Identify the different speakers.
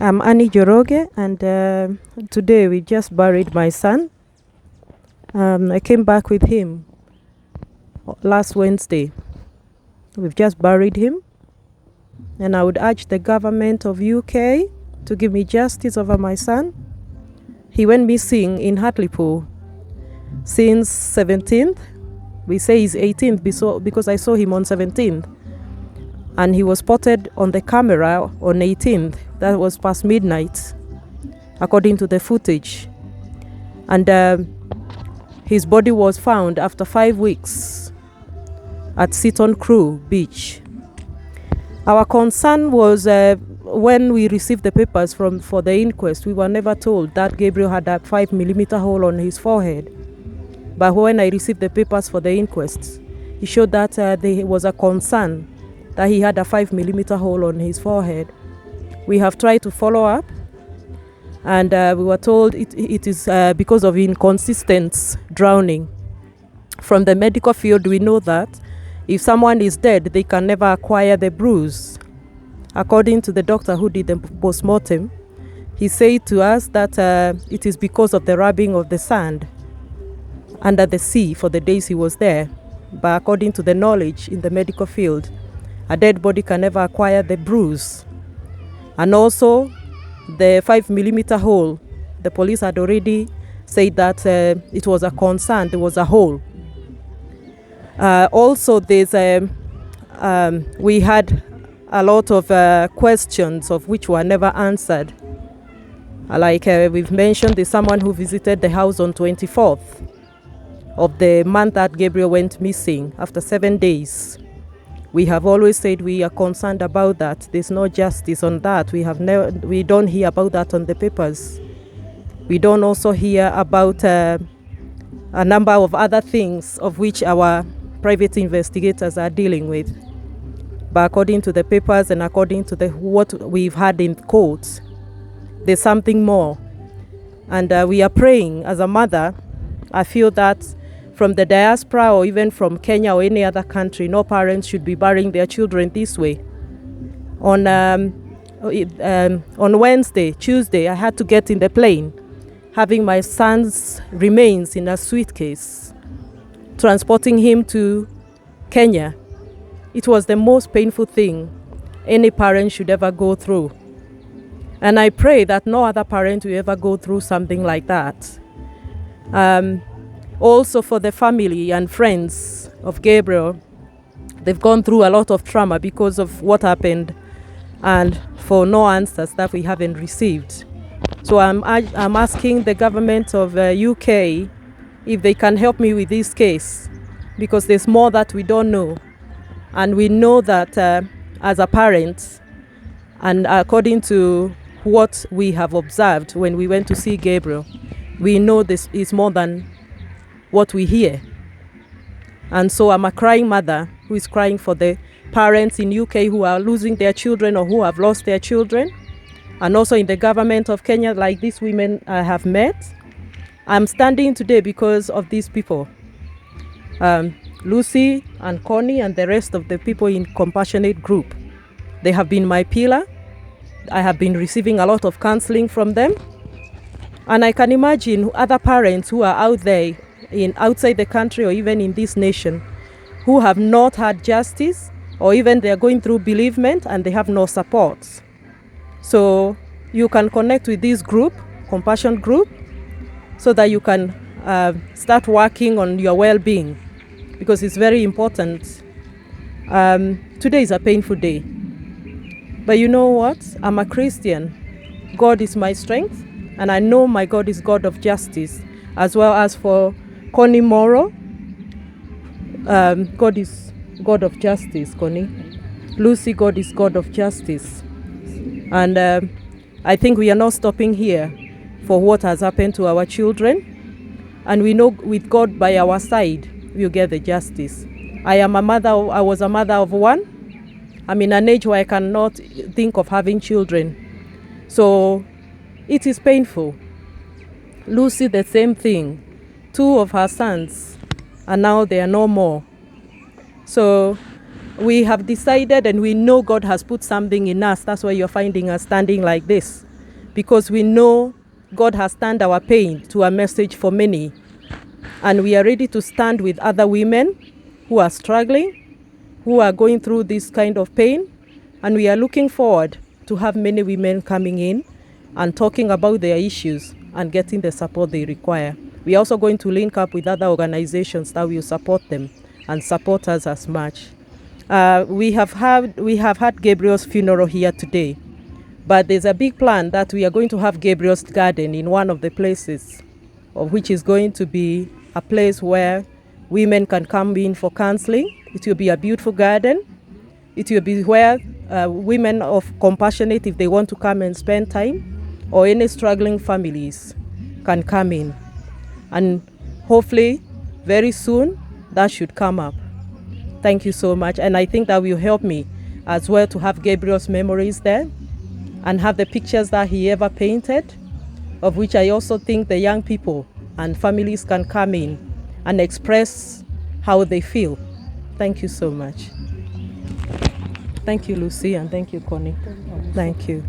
Speaker 1: I'm Annie Joroge, and today we just buried my son. I came back with him last Wednesday. We've just buried him, and I would urge the government of UK to give me justice over my son. He went missing in Hartlepool since 17th. We say he's 18th because I saw him on 17th. And he was spotted on the camera on 18th. That was past midnight, according to the footage. And his body was found after 5 weeks at Seaton Crew Beach. Our concern was when we received the papers for the inquest, we were never told that Gabriel had a 5mm hole on his forehead. But when I received the papers for the inquest, it showed that there was a concern that he had a 5mm hole on his forehead. We have tried to follow up, and we were told it is because of inconsistent drowning. From the medical field, we know that if someone is dead, they can never acquire the bruise. According to the doctor who did the post-mortem, he said to us that it is because of the rubbing of the sand under the sea for the days he was there. But according to the knowledge in the medical field, a dead body can never acquire the bruise. And also, the 5mm hole, the police had already said that it was a concern, there was a hole. Also, we had a lot of questions of which were never answered. Like we've mentioned, there's someone who visited the house on 24th of the month that Gabriel went missing after 7 days. We have always said we are concerned about that. There's no justice on that. We don't hear about that on the papers. We don't also hear about a number of other things of which our private investigators are dealing with. But according to the papers and according to what we've had in court, there's something more. And we are praying. As a mother, I feel that from the diaspora or even from Kenya or any other country, no parents should be burying their children this way. On Tuesday, I had to get in the plane, having my son's remains in a suitcase, transporting him to Kenya. It was the most painful thing any parent should ever go through. And I pray that no other parent will ever go through something like that. Also for the family and friends of Gabriel, they've gone through a lot of trauma because of what happened and for no answers that we haven't received. So I'm asking the government of UK if they can help me with this case, because there's more that we don't know. And we know that as a parent, and according to what we have observed when we went to see Gabriel, we know this is more than what we hear. And so I'm a crying mother who is crying for the parents in UK who are losing their children or who have lost their children, and also in the government of Kenya, like these women I have met. I'm standing today because of these people, Lucy and Connie and the rest of the people in Compassionate Group. They have been my pillar. I have been receiving a lot of counseling from them, and I can imagine other parents who are out there outside the country or even in this nation who have not had justice, or even they are going through bereavement and they have no support. So you can connect with this group, Compassion Group, so that you can start working on your well-being, because it's very important. Today is a painful day, but you know what? I'm a Christian. God is my strength, and I know my God is God of justice, as well as for Connie Moro. God is God of justice, Connie. Lucy, God is God of justice. And I think we are not stopping here for what has happened to our children. And we know with God by our side, we'll get the justice. I was a mother of one. I'm in an age where I cannot think of having children. So it is painful. Lucy, the same thing. 2 of her sons, and now they are no more. So we have decided, and we know God has put something in us. That's why you're finding us standing like this. because we know God has turned our pain to a message for many. And we are ready to stand with other women who are struggling, who are going through this kind of pain. And we are looking forward to have many women coming in and talking about their issues and getting the support they require. We are also going to link up with other organizations that will support them and support us as much. We have had Gabriel's funeral here today, but there's a big plan that we are going to have Gabriel's garden in one of the places, of which is going to be a place where women can come in for counseling. It will be a beautiful garden. It will be where women of compassionate, if they want to come and spend time, or any struggling families can come in. And hopefully, very soon, that should come up. Thank you so much. And I think that will help me as well to have Gabriel's memories there and have the pictures that he ever painted, of which I also think the young people and families can come in and express how they feel. Thank you so much. Thank you, Lucy, and thank you, Connie. Thank you.